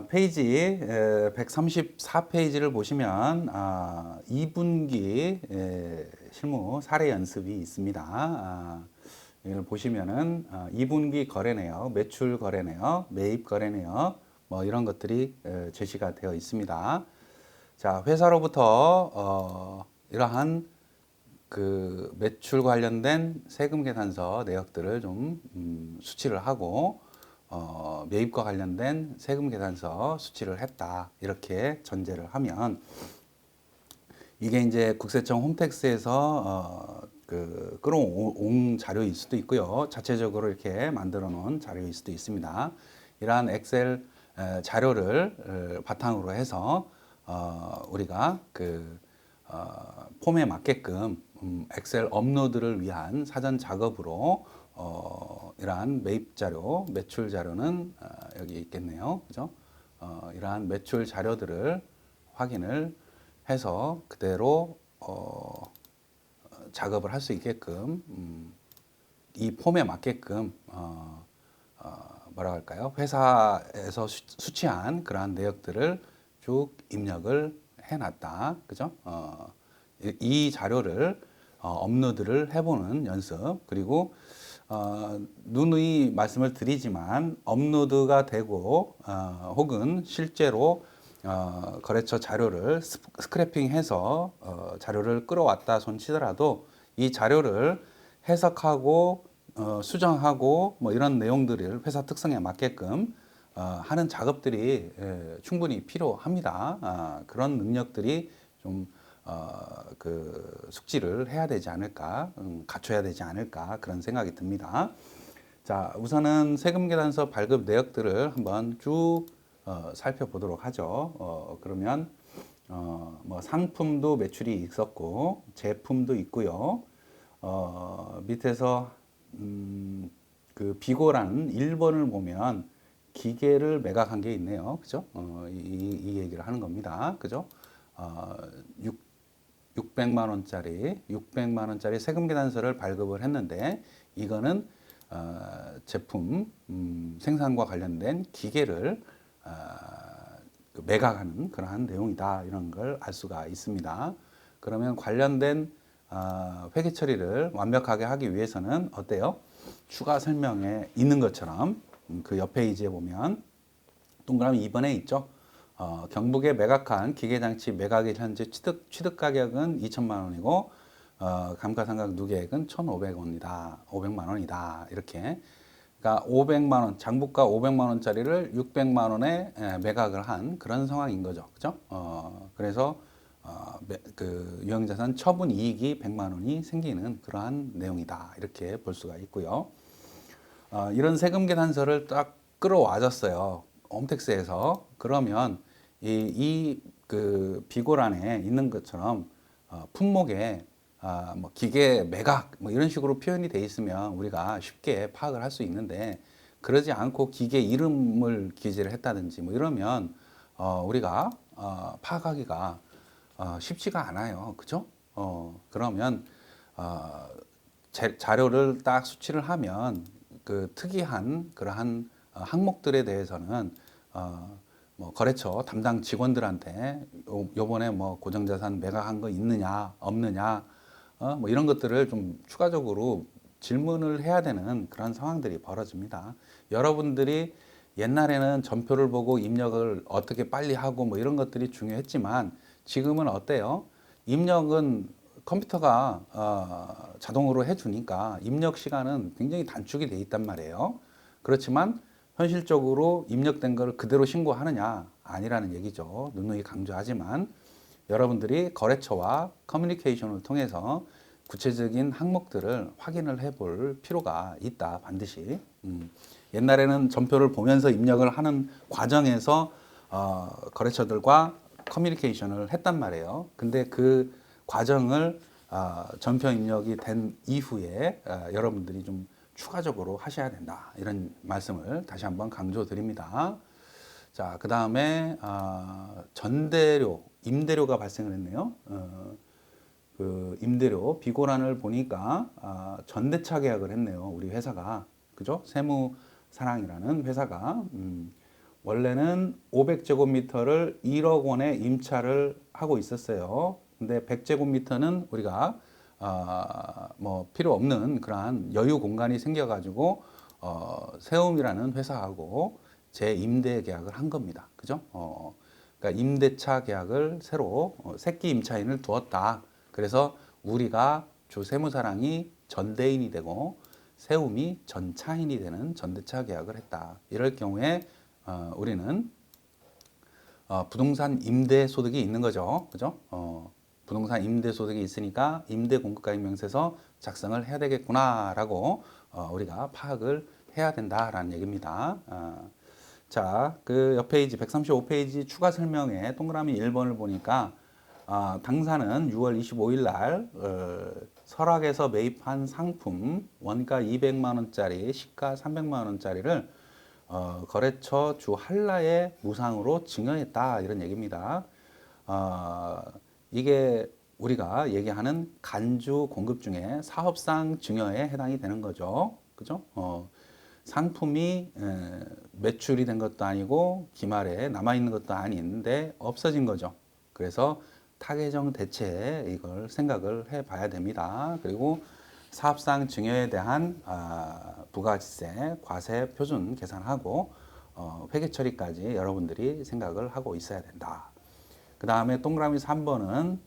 페이지 134페이지를 보시면 2분기 실무 사례 연습이 있습니다. 이걸 보시면은 2분기 거래 내역, 매출 거래 내역, 매입 거래 내역 뭐 이런 것들이 제시가 되어 있습니다. 자, 회사로부터 이러한 그 매출 관련된 세금 계산서 내역들을 좀 수치를 하고 매입과 관련된 세금 계산서 수치를 했다 이렇게 전제를 하면 이게 이제 국세청 홈택스에서 그 끌어온 자료일 수도 있고요, 자체적으로 이렇게 만들어 놓은 자료일 수도 있습니다. 이러한 엑셀 자료를 바탕으로 해서 우리가 그 폼에 맞게끔 엑셀 업로드를 위한 사전 작업으로 이러한 매입 자료, 매출 자료는 여기 있겠네요. 그죠? 이러한 매출 자료들을 확인을 해서 그대로 작업을 할 수 있게끔 이 폼에 맞게끔 뭐라 할까요? 회사에서 수취한 그러한 내역들을 쭉 입력을 해놨다. 그죠? 이 자료를 업로드를 해보는 연습, 그리고 누누이 말씀을 드리지만 업로드가 되고 혹은 실제로 거래처 자료를 스크래핑해서 자료를 끌어왔다 손치더라도 이 자료를 해석하고 수정하고 뭐 이런 내용들을 회사 특성에 맞게끔 하는 작업들이 충분히 필요합니다. 그런 능력들이 좀 그 숙지를 해야 되지 않을까, 갖춰야 되지 않을까 그런 생각이 듭니다. 자, 우선은 세금 계산서 발급 내역들을 한번 쭉 살펴보도록 하죠. 그러면 뭐 상품도 매출이 있었고 제품도 있고요. 밑에서 그 비고라는 1번을 보면 기계를 매각한 게 있네요. 그죠? 이 얘기를 하는 겁니다. 그죠? 600만 원짜리 세금 계산서를 발급을 했는데 이거는 제품 생산과 관련된 기계를 매각하는 그러한 내용이다, 이런 걸 알 수가 있습니다. 그러면 관련된 회계 처리를 완벽하게 하기 위해서는 어때요? 추가 설명에 있는 것처럼 그 옆 페이지에 보면 동그라미 2번에 있죠. 경북에 매각한 기계장치 매각일 현재 취득 가격은 2천만 원이고 감가상각 누계액은 1,500원이다. 500만 원이다. 이렇게. 그러니까 500만 원, 장부가 500만 원짜리를 600만 원에 매각을 한 그런 상황인 거죠. 그죠? 그래서 그 유형자산 처분 이익이 100만 원이 생기는 그러한 내용이다. 이렇게 볼 수가 있고요. 이런 세금 계산서를 딱 끌어와줬어요, 홈택스에서. 그러면 그 비고란에 있는 것처럼 품목에 뭐 기계 매각 뭐 이런 식으로 표현이 돼 있으면 우리가 쉽게 파악을 할 수 있는데, 그러지 않고 기계 이름을 기재를 했다든지 뭐 이러면 우리가 파악하기가 쉽지가 않아요. 그죠? 그러면 자료를 딱 수치를 하면 그 특이한 그러한 항목들에 대해서는 뭐 거래처 담당 직원들한테 요번에 뭐 고정자산 매각한 거 있느냐 없느냐 뭐 이런 것들을 좀 추가적으로 질문을 해야 되는 그런 상황들이 벌어집니다. 여러분들이 옛날에는 전표를 보고 입력을 어떻게 빨리 하고 뭐 이런 것들이 중요했지만 지금은 어때요? 입력은 컴퓨터가 자동으로 해주니까 입력 시간은 굉장히 단축이 돼 있단 말이에요. 그렇지만 현실적으로 입력된 것을 그대로 신고하느냐? 아니라는 얘기죠. 누누이 강조하지만 여러분들이 거래처와 커뮤니케이션을 통해서 구체적인 항목들을 확인을 해볼 필요가 있다, 반드시. 옛날에는 전표를 보면서 입력을 하는 과정에서 거래처들과 커뮤니케이션을 했단 말이에요. 근데 그 과정을 전표 입력이 된 이후에 여러분들이 좀 추가적으로 하셔야 된다, 이런 말씀을 다시 한번 강조드립니다. 자, 그 다음에 전대료, 임대료가 발생을 했네요. 그 임대료 비고란을 보니까 전대차 계약을 했네요, 우리 회사가. 그죠? 세무사랑이라는 회사가 원래는 500제곱미터를 1억 원에 임차를 하고 있었어요. 근데 100제곱미터는 우리가 뭐 필요 없는 그러한 여유 공간이 생겨가지고 세움이라는 회사하고 재임대 계약을 한 겁니다. 그죠? 그러니까 임대차 계약을 새로 새끼 임차인을 두었다. 그래서 우리가 주 세무사랑이 전대인이 되고 세움이 전차인이 되는 전대차 계약을 했다. 이럴 경우에 우리는 부동산 임대 소득이 있는 거죠. 그죠? 부동산 임대 소득이 있으니까 임대 공급가액 명세서 작성을 해야 되겠구나라고 우리가 파악을 해야 된다라는 얘기입니다. 자, 그 옆 페이지 135페이지 추가 설명에 동그라미 1번을 보니까 당사는 6월 25일 날 설악에서 매입한 상품 원가 200만 원짜리 시가 300만 원짜리를 거래처 주 한라에 무상으로 증여했다 이런 얘기입니다. 이게 우리가 얘기하는 간주 공급 중에 사업상 증여에 해당이 되는 거죠. 그죠? 상품이 매출이 된 것도 아니고 기말에 남아있는 것도 아닌데 없어진 거죠. 그래서 타개정 대체 이걸 생각을 해 봐야 됩니다. 그리고 사업상 증여에 대한 부가가치세, 과세 표준 계산하고 회계 처리까지 여러분들이 생각을 하고 있어야 된다. 그 다음에 동그라미 3번은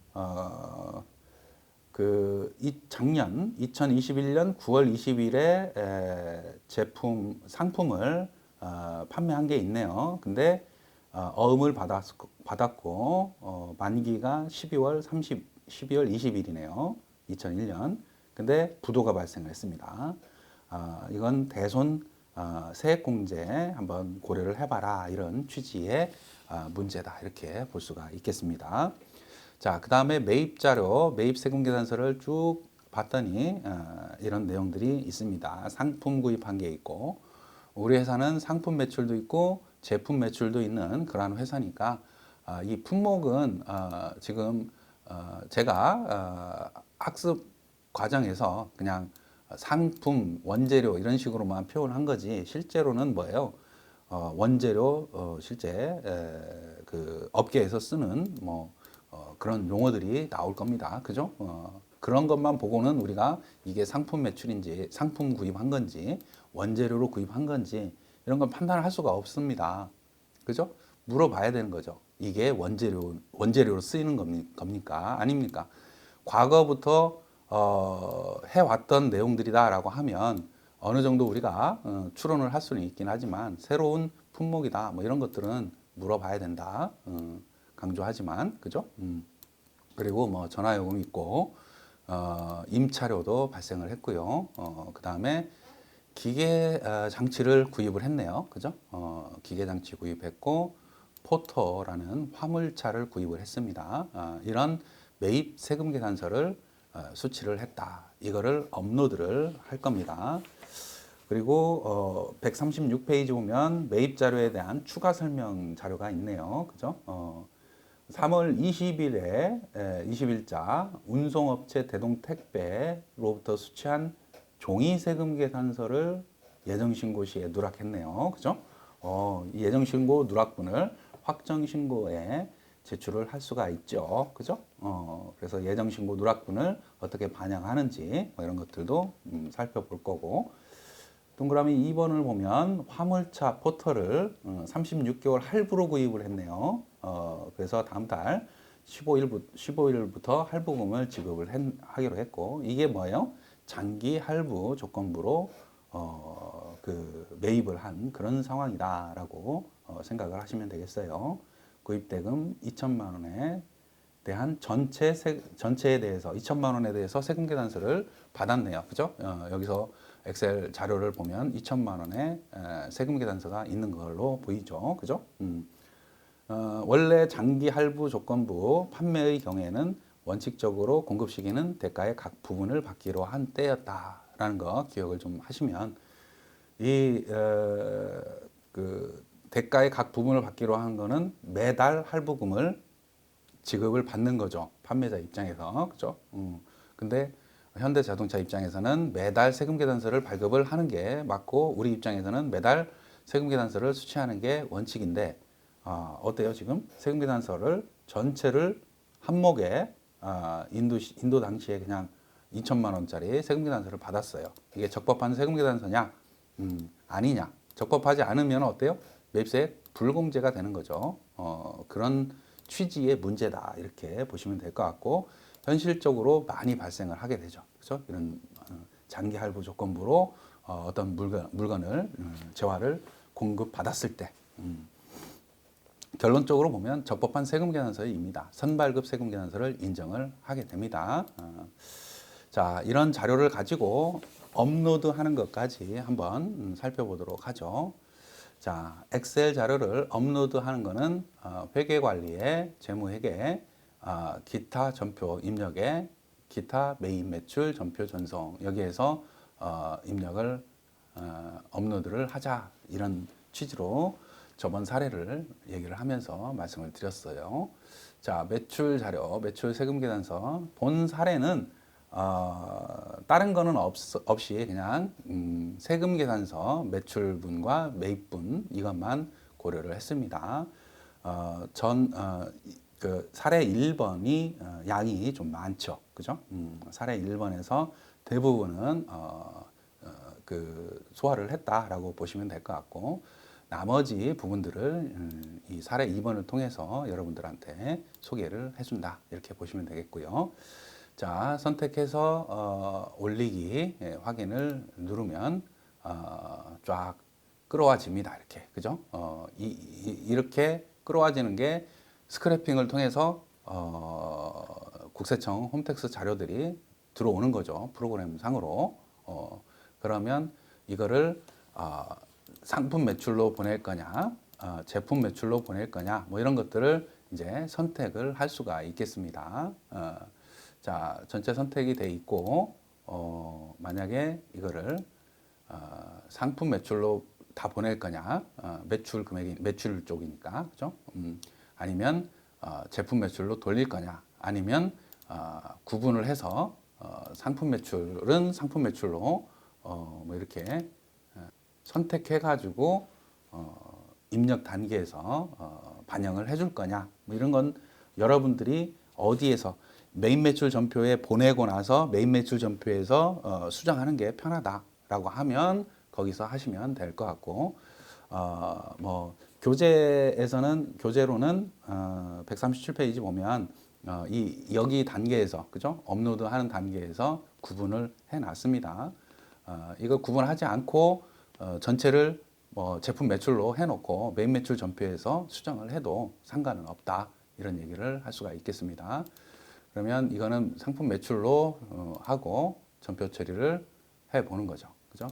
작년 2021년 9월 20일에 상품을 판매한 게 있네요. 근데 어음을 받았고 만기가 12월 20일이네요. 2001년. 근데 부도가 발생을 했습니다. 이건 대손 세액공제 한번 고려를 해봐라 이런 취지의 문제다 이렇게 볼 수가 있겠습니다. 자, 그 다음에 매입자료, 매입세금계산서를 쭉 봤더니 이런 내용들이 있습니다. 상품 구입한 게 있고 우리 회사는 상품 매출도 있고 제품 매출도 있는 그러한 회사니까 이 품목은 지금 제가 학습 과정에서 그냥 상품, 원재료 이런 식으로만 표현한 거지 실제로는 뭐예요? 원재료 실제 그 업계에서 쓰는 뭐 그런 용어들이 나올 겁니다. 그죠? 그런 것만 보고는 우리가 이게 상품 매출인지 상품 구입한 건지 원재료로 구입한 건지 이런 건 판단을 할 수가 없습니다. 그죠? 물어봐야 되는 거죠. 이게 원재료로 쓰이는 겁니까? 아닙니까? 과거부터 해왔던 내용들이다라고 하면 어느 정도 우리가 추론을 할 수는 있긴 하지만 새로운 품목이다 뭐 이런 것들은 물어봐야 된다 강조하지만 그죠? 그리고 뭐 전화요금 있고 임차료도 발생을 했고요. 그 다음에 기계 장치를 구입을 했네요. 그죠? 기계 장치 구입했고 포터라는 화물차를 구입을 했습니다. 이런 매입 세금 계산서를 수치를 했다. 이거를 업로드를 할 겁니다. 그리고 136페이지 보면 매입 자료에 대한 추가 설명 자료가 있네요. 그죠? 3월 20일자 운송업체 대동택배로부터 수취한 종이세금 계산서를 예정신고 시에 누락했네요. 그죠? 이 예정신고 누락분을 확정신고에 제출을 할 수가 있죠. 그죠? 그래서 예정신고 누락분을 어떻게 반영하는지 뭐 이런 것들도 살펴볼 거고 동그라미 2번을 보면 화물차 포터를 36개월 할부로 구입을 했네요. 그래서 다음 달 15일부터 할부금을 지급을 하기로 했고 이게 뭐예요? 장기 할부 조건부로 매입을 한 그런 상황이다라고 생각을 하시면 되겠어요. 구입대금 2천만 원에 대한 전체에 대해서 2천만 원에 대해서 세금 계산서를 받았네요. 그죠? 여기서 엑셀 자료를 보면 2천만 원의 세금 계산서가 있는 걸로 보이죠. 그죠? 원래 장기 할부 조건부 판매의 경우에는 원칙적으로 공급 시기는 대가의 각 부분을 받기로 한 때였다라는 거 기억을 좀 하시면 그 대가의 각 부분을 받기로 한 거는 매달 할부금을 지급을 받는 거죠. 판매자 입장에서. 그죠? 근데 현대자동차 입장에서는 매달 세금 계산서를 발급을 하는 게 맞고 우리 입장에서는 매달 세금계산서를 수취하는 게 원칙인데 어때요 지금? 세금계산서를 전체를 한목에 인도 당시에 그냥 2천만 원짜리 세금계산서를 받았어요. 이게 적법한 세금계산서냐? 아니냐? 적법하지 않으면 어때요? 매입세액 불공제가 되는 거죠. 그런 취지의 문제다 이렇게 보시면 될 것 같고 현실적으로 많이 발생을 하게 되죠. 그렇죠? 이런 장기 할부 조건부로 어떤 물건을 재화를 공급받았을 때 결론적으로 보면 적법한 세금계산서입니다. 선발급 세금계산서를 인정을 하게 됩니다. 자, 이런 자료를 가지고 업로드하는 것까지 한번 살펴보도록 하죠. 자, 엑셀 자료를 업로드하는 것은 회계관리에 재무회계, 기타 전표 입력에 기타 매입 매출 전표 전송 여기에서 입력을 업로드를 하자 이런 취지로 저번 사례를 얘기를 하면서 말씀을 드렸어요. 자, 매출 자료, 매출 세금 계산서 본 사례는 다른 거는 없이 그냥 세금 계산서 매출분과 매입분 이것만 고려를 했습니다. 그 사례 1번이 양이 좀 많죠. 그죠? 사례 1번에서 대부분은 그 소화를 했다라고 보시면 될 것 같고 나머지 부분들을 이 사례 2번을 통해서 여러분들한테 소개를 해준다 이렇게 보시면 되겠고요. 자, 선택해서 올리기 확인을 누르면 쫙 끌어와집니다. 이렇게 그죠? 이렇게 끌어와지는 게 스크래핑을 통해서 국세청 홈택스 자료들이 들어오는 거죠. 프로그램 상으로. 그러면 이거를 상품 매출로 보낼 거냐, 제품 매출로 보낼 거냐, 뭐 이런 것들을 이제 선택을 할 수가 있겠습니다. 자, 전체 선택이 돼 있고, 만약에 이거를 상품 매출로 다 보낼 거냐, 매출 금액이 매출 쪽이니까, 그죠? 아니면 제품 매출로 돌릴 거냐, 아니면 구분을 해서 상품 매출은 상품 매출로 뭐 이렇게 선택해 가지고 입력 단계에서 반영을 해줄 거냐 뭐 이런 건 여러분들이 어디에서 메인 매출 전표에 보내고 나서 메인 매출 전표에서 수정하는 게 편하다라고 하면 거기서 하시면 될 것 같고 뭐 교재로는 137페이지 보면 여기 단계에서 그죠? 업로드하는 단계에서 구분을 해 놨습니다. 이거 구분하지 않고 전체를 뭐 제품 매출로 해놓고 메인 매출 전표에서 수정을 해도 상관은 없다 이런 얘기를 할 수가 있겠습니다. 그러면 이거는 상품 매출로 하고 전표 처리를 해 보는 거죠. 그죠?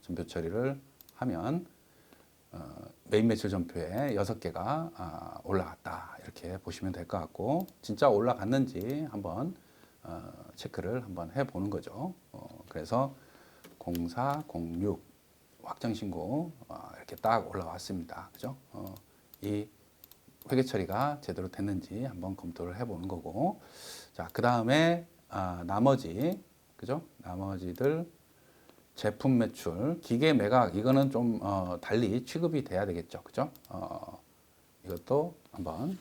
전표 처리를 하면 메인 매출 전표에 6개가 올라갔다 이렇게 보시면 될 것 같고 진짜 올라갔는지 한번 체크를 한번 해 보는 거죠. 그래서 0406 확정 신고 이렇게 딱 올라왔습니다. 그죠? 이 회계 처리가 제대로 됐는지 한번 검토를 해보는 거고, 자, 그 다음에 나머지 그죠? 나머지들 제품 매출, 기계 매각 이거는 좀 달리 취급이 돼야 되겠죠, 그죠? 이것도 한번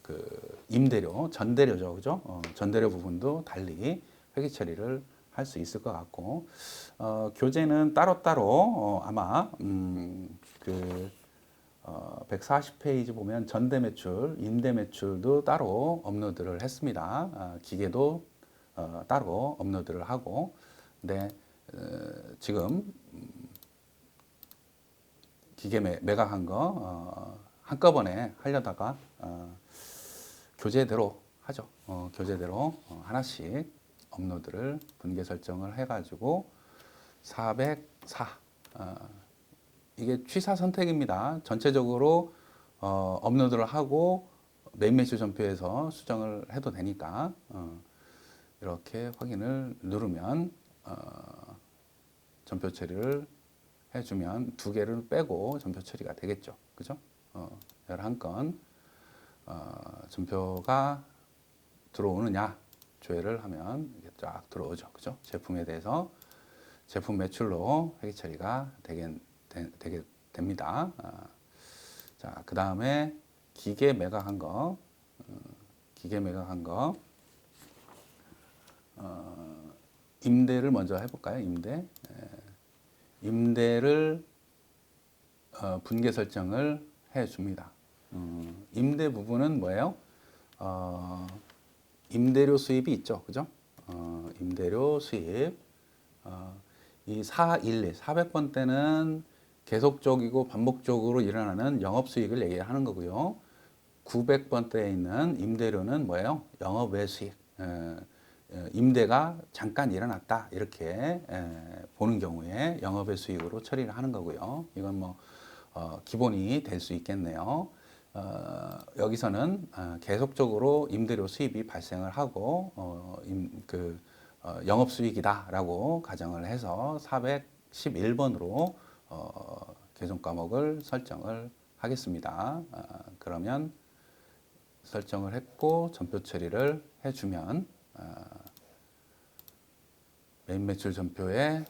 그 임대료, 전대료죠, 그죠? 전대료 부분도 달리 회계 처리를 할 수 있을 것 같고 교재는 따로따로 아마 그 140페이지 보면 전대 매출, 임대 매출도 따로 업로드를 했습니다. 기계도 따로 업로드를 하고 근데 지금 기계 매각한 거 한꺼번에 하려다가 교재대로 하죠. 교재대로 하나씩 업로드를 분계 설정을 해가지고 404 이게 취사 선택입니다. 전체적으로 업로드를 하고 메인 매출 전표에서 수정을 해도 되니까 이렇게 확인을 누르면 전표 처리를 해주면 2개를 빼고 전표 처리가 되겠죠. 그죠? 11건 전표가 들어오느냐 조회를 하면 이게 쫙 들어오죠. 그죠? 제품에 대해서 제품 매출로 회계 처리가 되게 됩니다. 자, 그 다음에 기계 매각한 거, 기계 매각한 거, 임대를 먼저 해볼까요? 임대를 분계 설정을 해줍니다. 임대 부분은 뭐예요? 임대료 수입이 있죠, 그죠? 임대료 수입. 이 411, 400번대는 계속적이고 반복적으로 일어나는 영업 수익을 얘기하는 거고요. 900번대에 있는 임대료는 뭐예요? 영업 외 수익. 임대가 잠깐 일어났다 이렇게 보는 경우에 영업의 수익으로 처리를 하는 거고요. 이건 뭐 기본이 될 수 있겠네요. 여기서는 계속적으로 임대료 수입이 발생을 하고 영업 수익이다라고 가정을 해서 411번으로 개정 과목을 설정을 하겠습니다. 그러면 설정을 했고 전표 처리를 해주면 메인 매출 전표에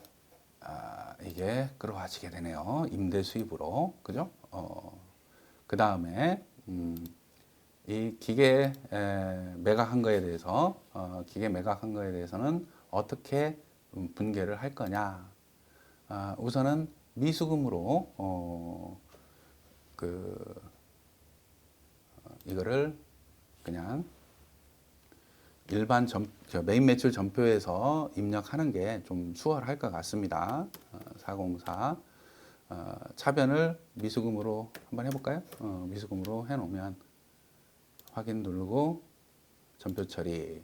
이게 끌어와지게 되네요. 임대 수입으로, 그죠? 그 다음에 이 기계 매각한 거에 대해서 기계 매각한 거에 대해서는 어떻게 분계를 할 거냐? 우선은 미수금으로 이거를 그냥 일반 메인 매출 전표에서 입력하는 게 좀 수월할 것 같습니다. 404 차변을 미수금으로 한번 해볼까요? 미수금으로 해놓으면 확인 누르고 전표 처리.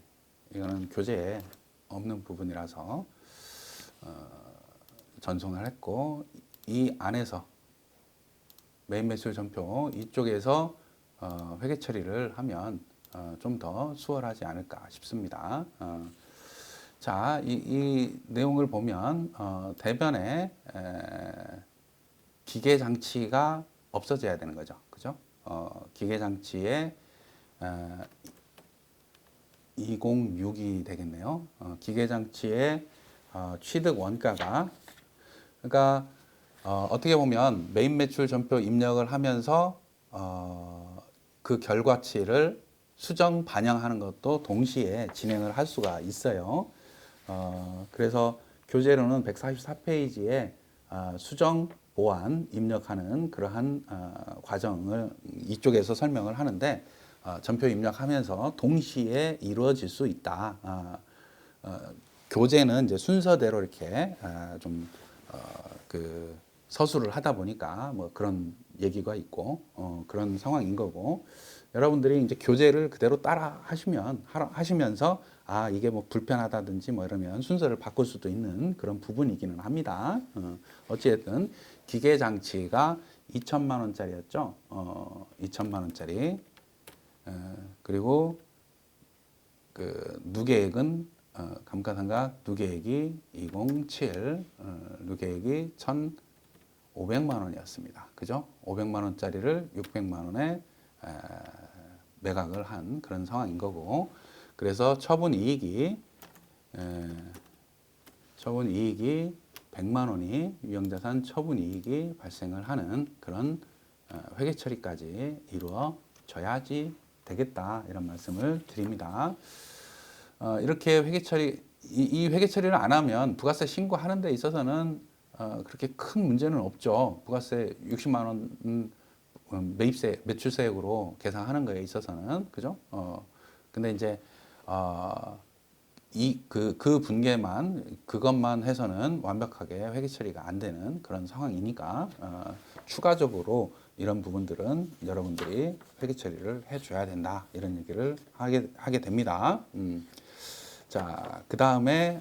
이거는 교재에 없는 부분이라서 전송을 했고 이 안에서 메인 매출 전표 이쪽에서 회계 처리를 하면 좀 더 수월하지 않을까 싶습니다. 자, 이 내용을 보면 대변에 기계 장치가 없어져야 되는 거죠, 그죠? 기계 장치에 206이 되겠네요. 기계 장치의 취득 원가가 그러니까 어떻게 보면 메인 매출 전표 입력을 하면서 그 결과치를 수정 반영하는 것도 동시에 진행을 할 수가 있어요. 그래서 교재로는 144페이지에 수정 보완 입력하는 그러한 과정을 이쪽에서 설명을 하는데 전표 입력하면서 동시에 이루어질 수 있다. 교재는 이제 순서대로 이렇게 그 서술을 하다 보니까 뭐 그런 얘기가 있고 그런 상황인 거고 여러분들이 이제 교재를 그대로 따라 하시면서 이게 뭐 불편하다든지 뭐 이러면 순서를 바꿀 수도 있는 그런 부분이기는 합니다. 어찌됐든 기계 장치가 2천만 원짜리였죠. 2천만 원짜리. 그리고 그 누계액은 감가상각 누계액이 207, 누계액이 1,500만 원이었습니다. 그죠? 500만 원짜리를 600만 원에 매각을 한 그런 상황인 거고, 그래서 처분 이익이 100만 원이 유형자산 처분 이익이 발생을 하는 그런 회계 처리까지 이루어져야지 되겠다 이런 말씀을 드립니다. 이렇게 회계 처리 이 회계 처리를 안 하면 부가세 신고하는 데 있어서는 그렇게 큰 문제는 없죠. 부가세 60만 원 매입세 매출세액으로 계산하는 거에 있어서는 그죠? 근데 이제 그 분계만 그것만 해서는 완벽하게 회계 처리가 안 되는 그런 상황이니까 추가적으로 이런 부분들은 여러분들이 회계 처리를 해줘야 된다 이런 얘기를 하게 됩니다. 자, 그 다음에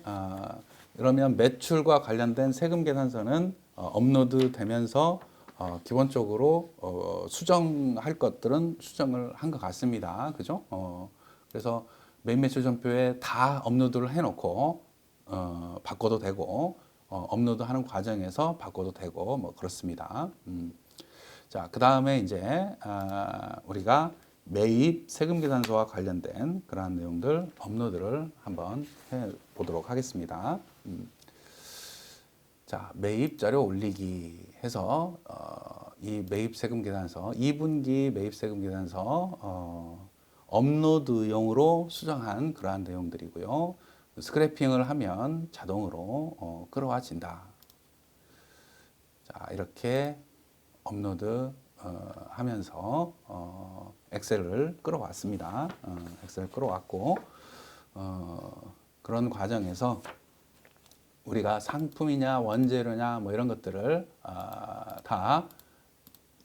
그러면 매출과 관련된 세금 계산서는 업로드 되면서 기본적으로 수정할 것들은 수정을 한 것 같습니다. 그죠? 그래서 메인 매출 전표에 다 업로드를 해놓고 바꿔도 되고 업로드하는 과정에서 바꿔도 되고 뭐 그렇습니다. 자, 그 다음에 이제 우리가 매입 세금 계산서와 관련된 그러한 내용들 업로드를 한번 해 보도록 하겠습니다. 자, 매입 자료 올리기 해서 이 매입 세금 계산서 2분기 매입 세금 계산서 업로드용으로 수정한 그러한 내용들이고요. 스크래핑을 하면 자동으로 끌어와진다. 자, 이렇게 업로드 하면서 엑셀을 끌어왔습니다. 엑셀을 끌어왔고 그런 과정에서 우리가 상품이냐 원재료냐 뭐 이런 것들을 다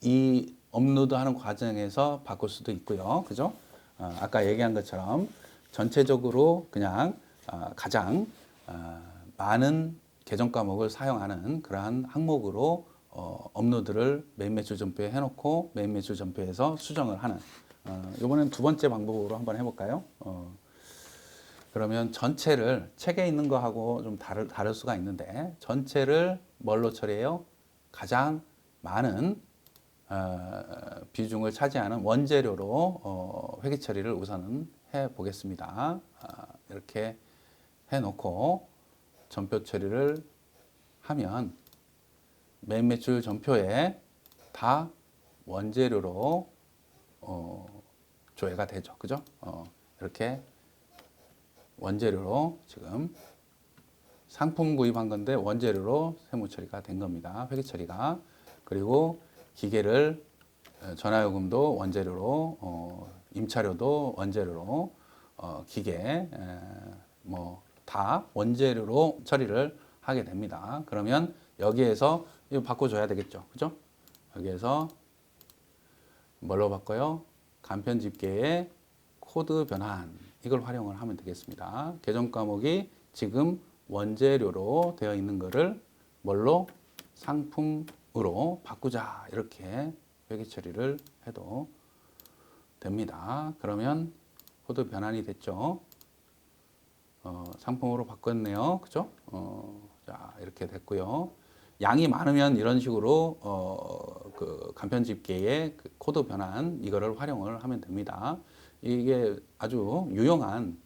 이 업로드하는 과정에서 바꿀 수도 있고요. 그죠? 아까 얘기한 것처럼 전체적으로 그냥 가장 많은 계정 과목을 사용하는 그러한 항목으로 업로드를 메인 매출 전표에 해놓고 메인 매출 전표에서 수정을 하는 이번엔 두 번째 방법으로 한번 해볼까요? 그러면 전체를 책에 있는 거하고 좀 다를 수가 있는데 전체를 뭘로 처리해요? 가장 많은 비중을 차지하는 원재료로 회계 처리를 우선은 해 보겠습니다. 이렇게 해놓고 전표 처리를 하면 메인 매출 전표에 다 원재료로 조회가 되죠. 그죠? 이렇게 원재료로 지금 상품 구입한 건데 원재료로 세무 처리가 된 겁니다. 회계 처리가. 그리고 기계를 전화요금도 원재료로 임차료도 원재료로 기계 뭐 다 원재료로 처리를 하게 됩니다. 그러면 여기에서 이거 바꿔줘야 되겠죠. 그죠? 여기에서 뭘로 바꿔요? 간편 집계의 코드 변환 이걸 활용을 하면 되겠습니다. 계정 과목이 지금 원재료로 되어 있는 거를 뭘로? 상품으로 바꾸자. 이렇게 회계 처리를 해도 됩니다. 그러면 코드 변환이 됐죠. 상품으로 바꿨네요. 그죠? 자, 이렇게 됐고요. 양이 많으면 이런 식으로 그 간편 집계의 그 코드 변환 이거를 활용을 하면 됩니다. 이게 아주 유용한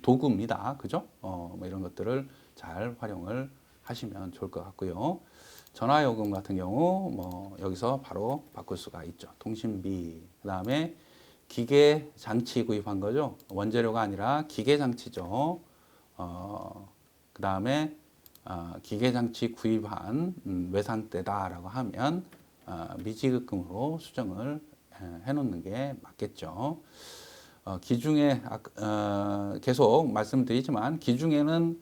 도구입니다. 그죠? 뭐 이런 것들을 잘 활용을 하시면 좋을 것 같고요. 전화요금 같은 경우 뭐 여기서 바로 바꿀 수가 있죠. 통신비, 그 다음에 기계 장치 구입한 거죠. 원재료가 아니라 기계 장치죠. 그 다음에 기계 장치 구입한 외상대다라고 하면 미지급금으로 수정을 해놓는 게 맞겠죠. 기중에 계속 말씀드리지만 기중에는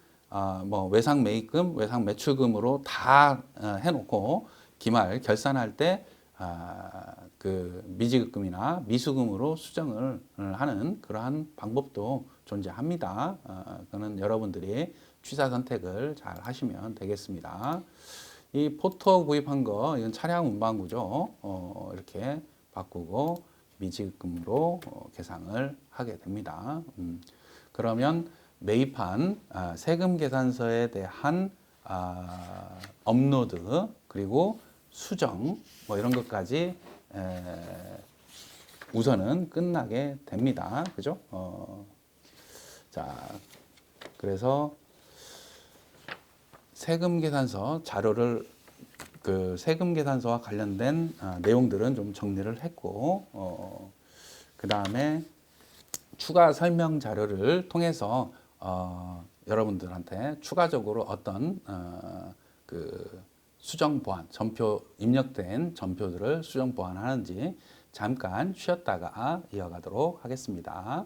뭐 외상 매입금, 외상 매출금으로 다 해놓고 기말 결산할 때 그 미지급금이나 미수금으로 수정을 하는 그러한 방법도 존재합니다. 그거는 여러분들이 취사 선택을 잘 하시면 되겠습니다. 이 포토 구입한 거 이건 차량 운반구죠. 이렇게 바꾸고 미지급금으로 계상을 하게 됩니다. 그러면 매입한 세금 계산서에 대한 업로드 그리고 수정 뭐 이런 것까지 우선은 끝나게 됩니다. 그죠? 자, 그래서 세금 계산서 자료를 그 세금 계산서와 관련된 내용들은 좀 정리를 했고 그 다음에 추가 설명 자료를 통해서 여러분들한테 추가적으로 어떤 그 수정 보완, 전표 입력된 전표들을 수정 보완하는지 잠깐 쉬었다가 이어가도록 하겠습니다.